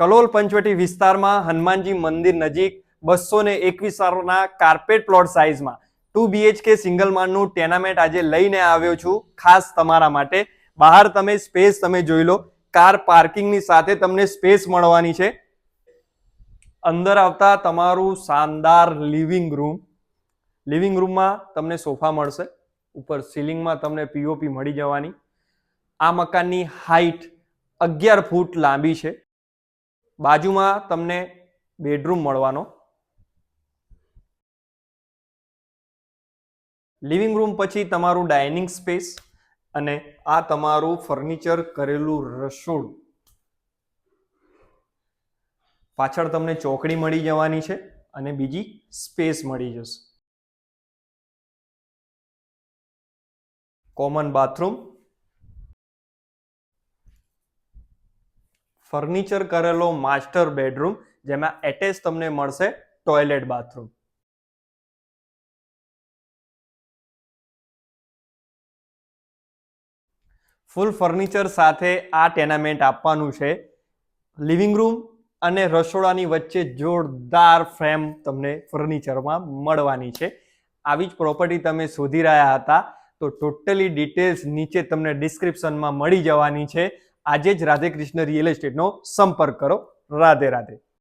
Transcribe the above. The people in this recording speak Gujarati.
કલોલ પંચવટી વિસ્તારમાં હનુમાનજી મંદિર નજીક 221 ના કાર્પેટ પ્લોટ સાઇઝમાં 2 BHK સિંગલ માળનું ટેનામેન્ટ આજે લઈને આવ્યો છું ખાસ તમારા માટે. બહાર તમે સ્પેસ તમે જોઈ લો, કાર પાર્કિંગની સાથે તમને સ્પેસ મળવાની છે. અંદર આવતા તમારું શાનદાર લિવિંગ રૂમમાં તમને સોફા મળશે. ઉપર સીલિંગમાં તમને POP મળી જવાની. આ મકાનની હાઈટ 11 ફૂટ લાંબી છે. બાજુમાં તમને બેડરૂમ મળવાનો. લિવિંગ રૂમ પછી તમારું ડાઇનિંગ સ્પેસ અને આ તમારું ફર્નિચર કરેલું રસોડું. પાછળ તમને ચોકડી મળી જવાની છે અને બીજી સ્પેસ મળી જશે. કોમન બાથરૂમ, ફર્નિચર કરેલો માસ્ટર બેડરૂમ જેમાં એટેચ તમને મળશે ટોયલેટ બાથરૂમ. ફૂલ ફર્નિચર સાથે આ ટેનામેન્ટ આપવાનું છે. લિવિંગ રૂમ અને રસોડાની વચ્ચે જોરદાર ફ્રેમ તમને ફર્નિચરમાં મળવાની છે. આવી જ પ્રોપર્ટી તમે શોધી રહ્યા હતા તો ટોટલી ડિટેલ્સ નીચે તમને ડિસ્ક્રિપ્શનમાં મળી જવાની છે. આજે જ રાધેકૃષ્ણ રિયલ એસ્ટેટનો સંપર્ક કરો. રાધે રાધે.